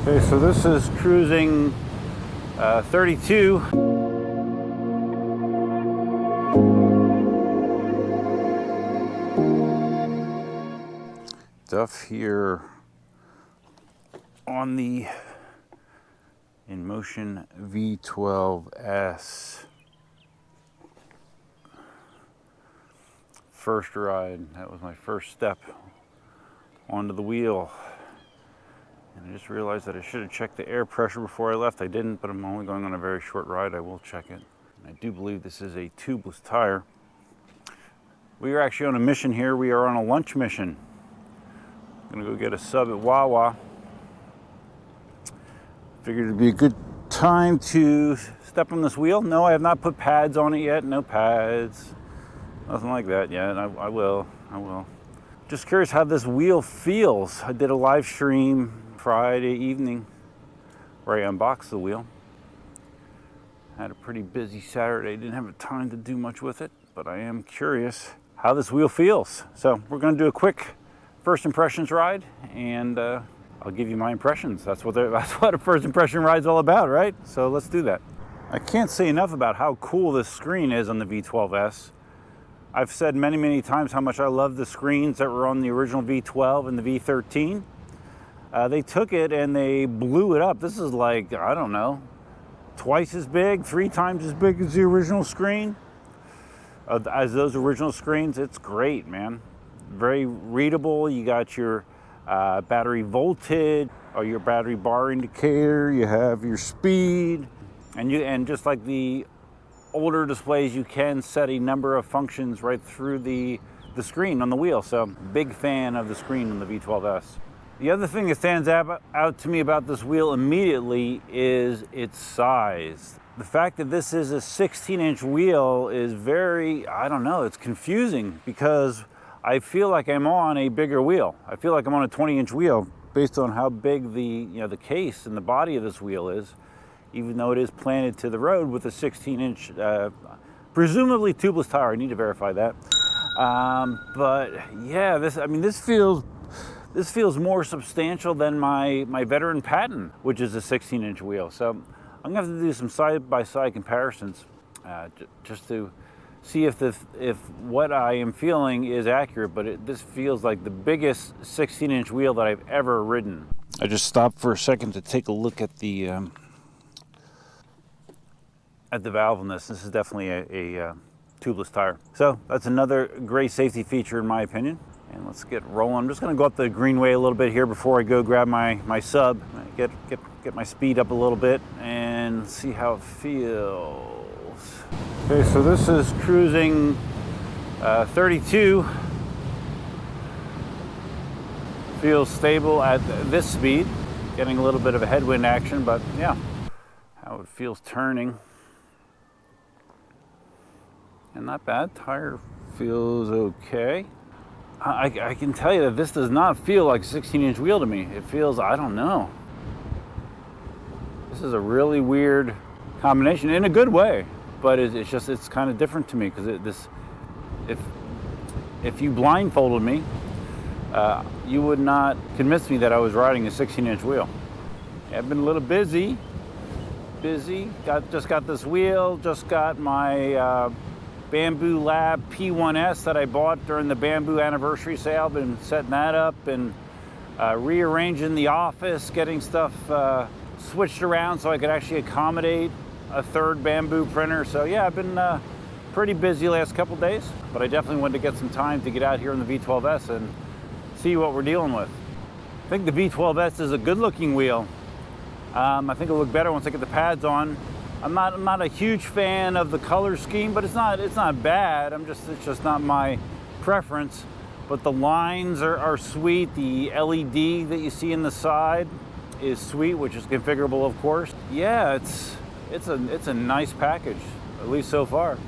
Okay, so this is cruising 32. Stuff here on the Inmotion V12S. First ride, that was my first step onto the wheel. And I just realized that I should have checked the air pressure before I left. I didn't, but I'm only going on a very short ride. I will check it. And I do believe this is a tubeless tire. We are actually on a mission here. We are on a lunch mission. I'm gonna go get a sub at Wawa. Figured it'd be a good time to step on this wheel. No, I have not put pads on it yet. No pads. Nothing like that yet. I will. Just curious how this wheel feels. I did a live stream Friday evening where I unboxed the wheel. Had a pretty busy Saturday. Didn't have time to do much with it, but I am curious how this wheel feels. So we're going to do a quick first impressions ride, and I'll give you my impressions. That's what a first impression ride is all about, right? So let's do that. I can't say enough about how cool this screen is on the V12S. I've said many times how much I love the screens that were on the original V12 and the V13. They took it and they blew it up. This is like, I don't know, twice as big, 3 times as big as the original screen. As those original screens, it's great, man. Very readable. You got your battery voltage, or your battery bar indicator. You have your speed, and just like the older displays, you can set a number of functions right through the screen on the wheel. So big fan of the screen on the V12S. The other thing that stands out to me about this wheel immediately is its size. The fact that this is a 16-inch wheel is very, I don't know, it's confusing because I feel like I'm on a bigger wheel. I feel like I'm on a 20-inch wheel based on how big the case and the body of this wheel is, even though it is planted to the road with a 16-inch, presumably tubeless tire. I need to verify that. But yeah, this feels more substantial than my veteran Patton, which is a 16-inch wheel. So I'm gonna have to do some side-by-side comparisons just to see if what I am feeling is accurate. But this feels like the biggest 16-inch wheel that I've ever ridden. I just stopped for a second to take a look at the valve on this. This is definitely a tubeless tire. So that's another great safety feature in my opinion. And let's get rolling. I'm just going to go up the greenway a little bit here before I go grab my sub, get my speed up a little bit and see how it feels. Okay, so this is cruising 32. Feels stable at this speed. Getting a little bit of a headwind action, but yeah, how it feels turning. And not bad. Tire feels okay. I can tell you that this does not feel like a 16-inch wheel to me. It feels, I don't know. This is a really weird combination in a good way, but it's kind of different to me because if you blindfolded me, you would not convince me that I was riding a 16-inch wheel. I've been a little busy. Just got this wheel. Just got my Bamboo Lab P1S that I bought during the Bamboo anniversary sale. Been setting that up and rearranging the office, getting stuff switched around so I could actually accommodate a third Bamboo printer. So yeah, I've been pretty busy last couple days, but I definitely wanted to get some time to get out here in the V12S and see what we're dealing with. I think the V12S is a good looking wheel. I think it'll look better once I get the pads on. I'm not a huge fan of the color scheme, but it's not bad. It's just not my preference. But the lines are sweet. The LED that you see in the side is sweet, which is configurable, of course. Yeah, it's a nice package, at least so far.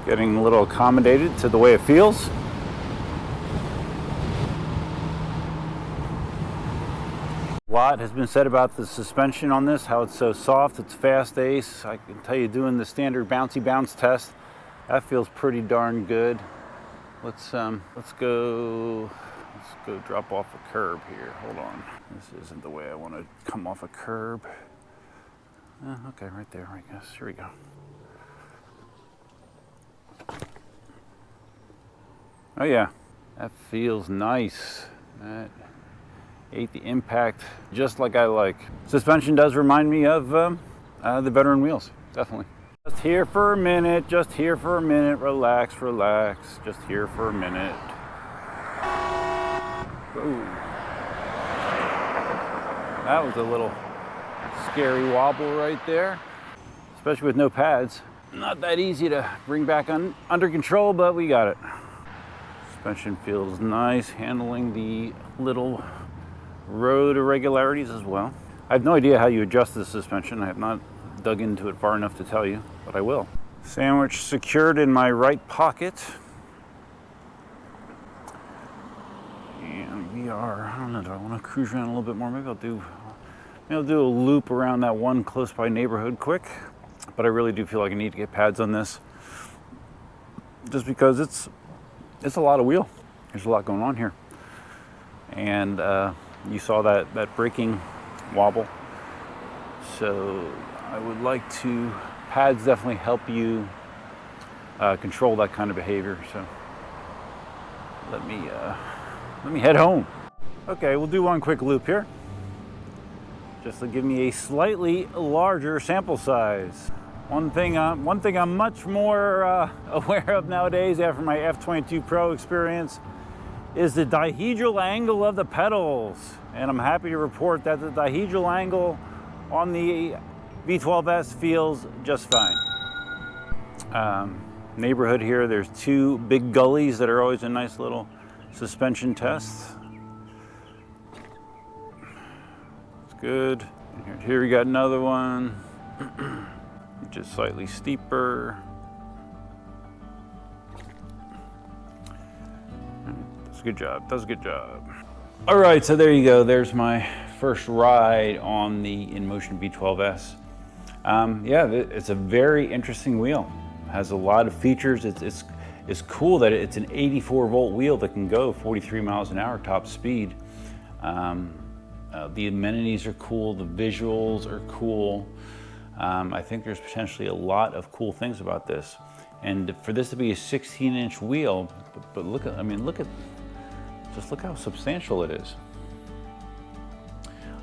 Getting a little accommodated to the way it feels. A lot has been said about the suspension on this, how it's so soft, it's fast ace. I can tell you, doing the standard bouncy bounce test, that feels pretty darn good. Let's Let's go drop off a curb here. Hold on. This isn't the way I want to come off a curb. Okay, right there, I guess. Here we go. Oh yeah, that feels nice. That ate the impact just like I like. Suspension does remind me of the veteran wheels, definitely. Just here for a minute, just here for a minute. Relax, relax, just here for a minute. Ooh. That was a little scary wobble right there, especially with no pads. Not that easy to bring back under control, but we got it. Suspension feels nice, handling the little road irregularities as well. I have no idea how you adjust the suspension. I have not dug into it far enough to tell you, but I will. Sandwich secured in my right pocket. And we are, I don't know, do I want to cruise around a little bit more? Maybe I'll do a loop around that one close by neighborhood quick. But I really do feel like I need to get pads on this, just because it's a lot of wheel. There's a lot going on here. And you saw that braking wobble. So I would like to, pads definitely help you control that kind of behavior. So let me head home. Okay, we'll do one quick loop here, just to give me a slightly larger sample size. One thing I'm much more aware of nowadays after my F22 Pro experience is the dihedral angle of the pedals. And I'm happy to report that the dihedral angle on the V12S feels just fine. Neighborhood here, there's two big gullies that are always a nice little suspension test. It's good. And here we got another one, just slightly steeper. Does a good job, does a good job. All right, so there you go. There's my first ride on the Inmotion V12S. Yeah, it's a very interesting wheel. It has a lot of features. It's cool that it's an 84 volt wheel that can go 43 miles an hour top speed. The amenities are cool, the visuals are cool. I think there's potentially a lot of cool things about this. And for this to be a 16-inch wheel, but look at, just look how substantial it is.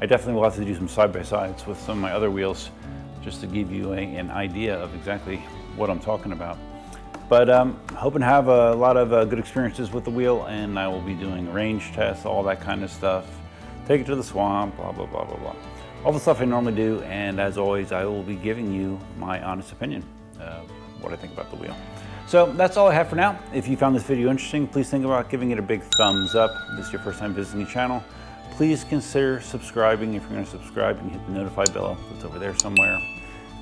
I definitely will have to do some side-by-sides with some of my other wheels just to give you an idea of exactly what I'm talking about. But hoping to have a lot of good experiences with the wheel, and I will be doing range tests, all that kind of stuff. Take it to the swamp, blah, blah, blah, blah, blah. All the stuff I normally do, and as always, I will be giving you my honest opinion of what I think about the wheel. So that's all I have for now. If you found this video interesting, please think about giving it a big thumbs up. If this is your first time visiting the channel, please consider subscribing. If you're going to subscribe, you can hit the notify bell that's over there somewhere.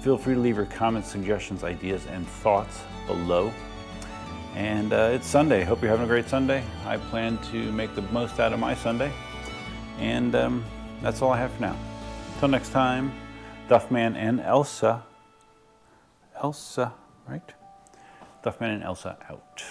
Feel free to leave your comments, suggestions, ideas, and thoughts below. And it's Sunday. Hope you're having a great Sunday. I plan to make the most out of my Sunday. And that's all I have for now. Until next time, Duffman and Elsa, right? Duffman and Elsa out.